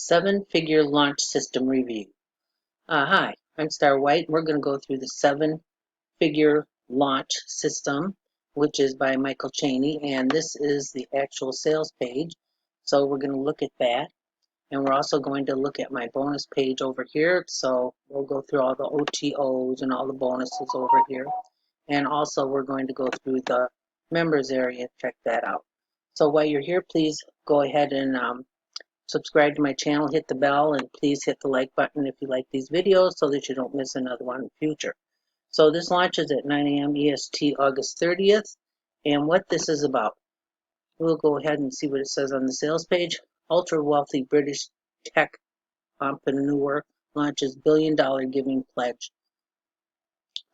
Seven-figure launch system review. Hi, I'm Star White. We're going to go through the seven-figure launch system, which is by Micheal Cheney, and this is the actual sales page. So we're going to look at that, and we're also going to look at my bonus page over here. So we'll go through all the OTOs and all the bonuses over here, and also we're going to go through the members area and check that out. So while you're here, please go ahead and subscribe to my channel, hit the bell, and please hit the like button if you like these videos so that you don't miss another one in the future. So this launches at 9 a.m. EST August 30th, and what this is about. We'll go ahead and see what it says on the sales page. Ultra wealthy British tech entrepreneur launches billion-dollar giving pledge.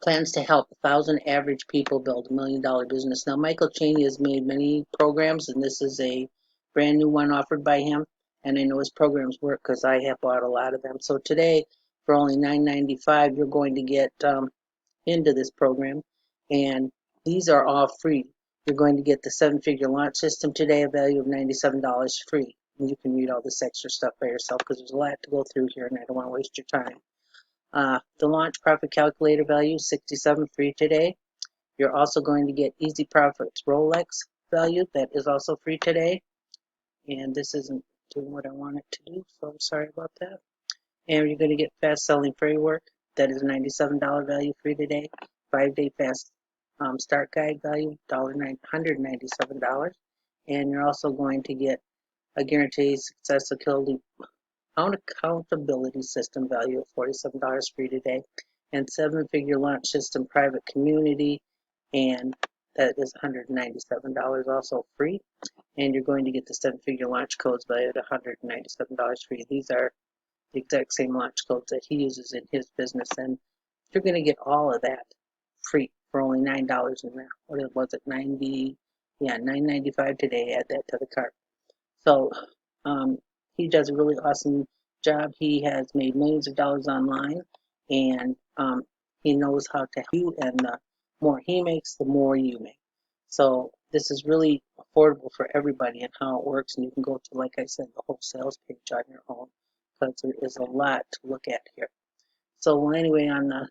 Plans to help 1,000 average people build $1 million business. Now, Micheal Cheney has made many programs, and this is a brand new one offered by him. And I know his programs work because I have bought a lot of them. So today, for only $9.95, you're going to get into this program. And these are all free. You're going to get the seven-figure launch system today, a value of $97 free. And you can read all this extra stuff by yourself because there's a lot to go through here, and I don't want to waste your time. The launch profit calculator value, 67 free today. You're also going to get Easy Profits Rolex value, that is also free today. And this isn't doing what I want it to do, so I'm sorry about that. And you're going to get Fast Selling Framework, that is $97 value free today. 5-day fast start guide value, $197. And you're also going to get a guaranteed success accountability system value of $47 free today, and seven-figure launch system private community, and that is $197 also free. And you're going to get the seven-figure launch codes valued at $197 free. These are the exact same launch codes that he uses in his business, and you're going to get all of that free for only $9 in there. What was it, 90? Yeah, $9.95 today. Add that to the cart. So he does a really awesome job. He has made millions of dollars online, and he knows how to help you, and the more he makes, the more you make. So this is really affordable for everybody and how it works, and you can go to, like I said, the whole sales page on your own, because there is a lot to look at here. So well, anyway, on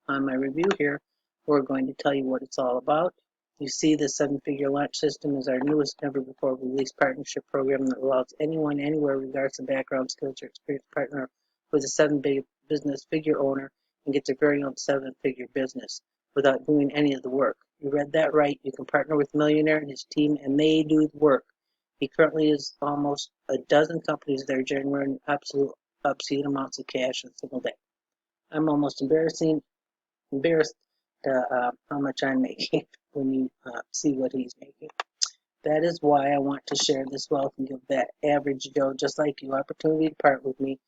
my review here, we're going to tell you what it's all about. You see, the seven-figure launch system is our newest, never-before-released partnership program that allows anyone, anywhere, regardless of background, skills, or experience, partner with a seven-business figure owner and get their very own seven-figure business without doing any of the work. You read that right. You can partner with Millionaire and his team, and they do the work. He currently is almost a dozen companies that are generating absolute obscene amounts of cash in a single day. I'm almost embarrassed how much I'm making when you see what he's making. That is why I want to share this wealth and give that average Joe, just like you, opportunity to part with me,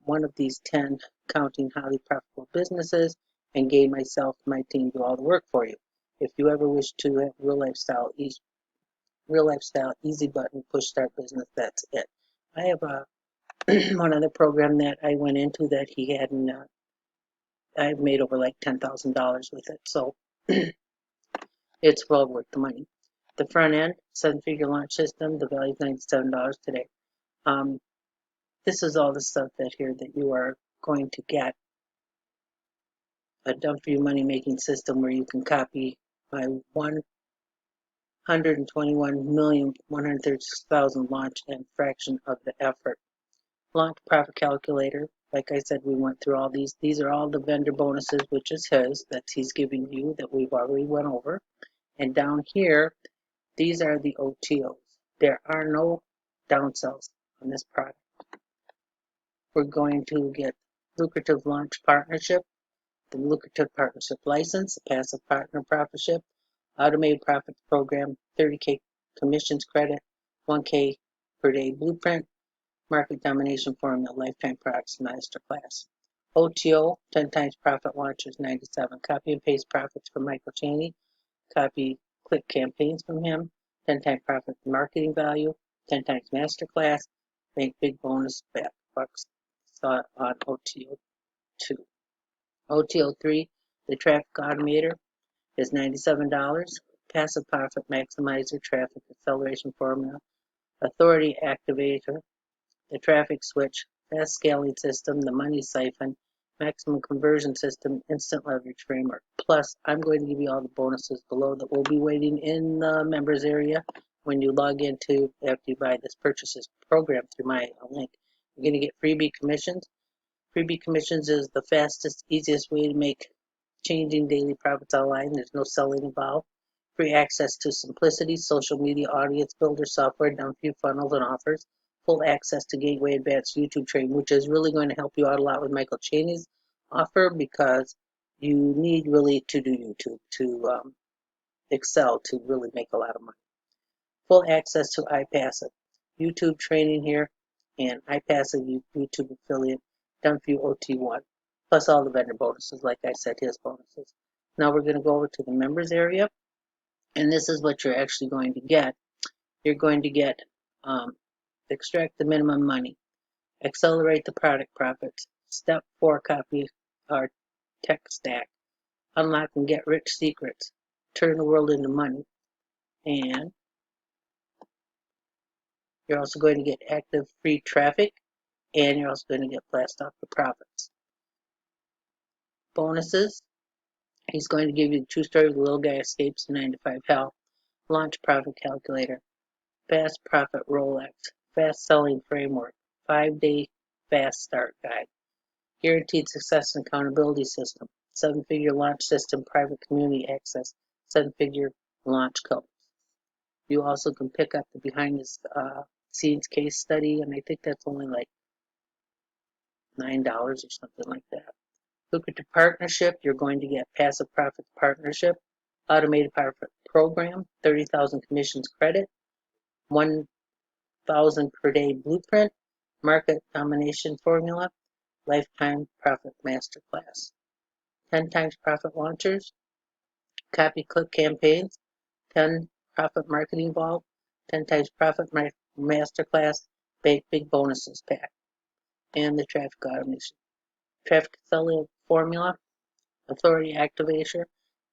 one of these 10 counting highly profitable businesses, and gain myself and my team do all the work for you. If you ever wish to have real lifestyle, easy button, push start business, that's it. I have one other program that I went into that he hadn't. I've made over like $10,000 with it, so it's well worth the money. The front end, seven-figure launch system, the value is $97 today. This is all the stuff that here that you are going to get. A done for you money making system where you can copy my 121,136,000 launch and fraction of the effort. Launch profit calculator. Like I said, we went through all these. These are all the vendor bonuses, which is his, that he's giving you, that we've already went over. And down here, these are the OTOs. There are no downsells on this product. We're going to get lucrative launch partnership, the lucrative partnership license, passive partner profitship, automated profits program, 30K commissions credit, 1K per day blueprint, market domination formula, lifetime products masterclass. OTO, 10 times profit launches, 97. Copy and paste profits from Micheal Cheney. Copy, click campaigns from him. 10 times profit marketing value. 10 times masterclass. Make big bonus bucks. Saw it on OTO 2. OTO 3, the traffic automator, is $97. Passive profit maximizer, traffic acceleration formula, authority activator, the traffic switch, fast scaling system, the money siphon, maximum conversion system, instant leverage framework. Plus, I'm going to give you all the bonuses below that will be waiting in the members area when you log into after you buy this purchases program through my link. You're going to get freebie commissions. Freebie commissions is the fastest, easiest way to make changing daily profits online. There's no selling involved. Free access to Simplicity, social media audience builder software, done few funnels and offers. Full access to Gateway Advanced YouTube training, which is really going to help you out a lot with Micheal Cheney's offer because you need really to do YouTube to excel to really make a lot of money. Full access to iPassive, YouTube training here, and iPassive YouTube affiliate, done for you OT1, plus all the vendor bonuses, like I said, his bonuses. Now we're going to go over to the members area, and this is what you're actually going to get. You're going to get extract the minimum money, accelerate the product profits, step 4 copy our tech stack, unlock and get rich secrets, turn the world into money, and you're also going to get active free traffic, and you're also going to get blast off the profits. Bonuses, he's going to give you the true story of the little guy escapes the 9 to 5 hell, launch profit calculator, fast profit Rolex, fast selling framework, 5-day fast start guide, guaranteed success and accountability system, 7-figure launch system, private community access, 7-figure launch code. You also can pick up the behind the scenes case study, and I think that's only like $9 or something like that. Lucrative partnership, you're going to get passive profits partnership, automated profit program, 30,000 commissions credit, 1,000 per day blueprint, market domination formula, lifetime profit masterclass, 10 times profit launchers, copy click campaigns, 10 profit marketing vault, 10 times profit masterclass, big bonuses pack, and the traffic automation. Traffic affiliate formula, authority activation,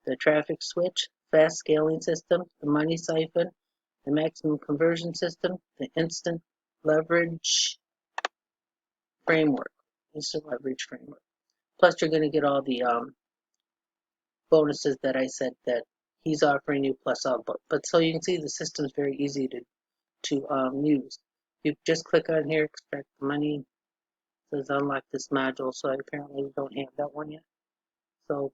the traffic switch, fast scaling system, the money siphon, the maximum conversion system, the instant leverage framework. Plus, you're going to get all the bonuses that I said that he's offering you, plus all. But so you can see the system is very easy to use. You just click on here, extract the money. It says unlock this module, so apparently we don't have that one yet. So,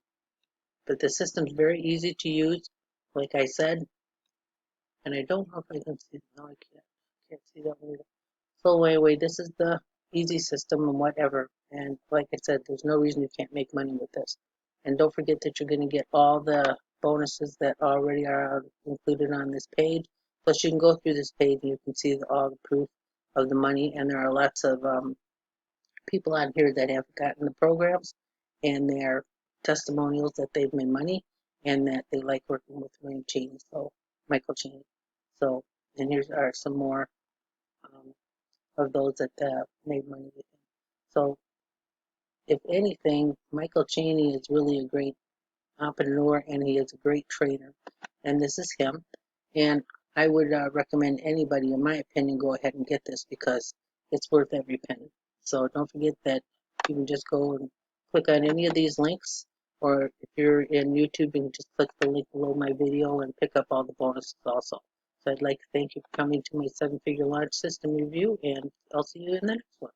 but the system's very easy to use, like I said. And I don't know if I can see. No, I can't see that one either. So anyway, this is the easy system and whatever. And like I said, there's no reason you can't make money with this. And don't forget that you're going to get all the bonuses that already are included on this page. Plus, you can go through this page and you can see all the proof of the money. And there are lots of people on here that have gotten the programs and their testimonials that they've made money and that they like working with Micheal Cheney. So, and here are some more of those that made money with him. So, if anything, Micheal Cheney is really a great entrepreneur and he is a great trainer. And this is him. And I would recommend anybody, in my opinion, go ahead and get this because it's worth every penny. So don't forget that you can just go and click on any of these links, or if you're in YouTube, you can just click the link below my video and pick up all the bonuses also. So I'd like to thank you for coming to my 7-figure launch system review, and I'll see you in the next one.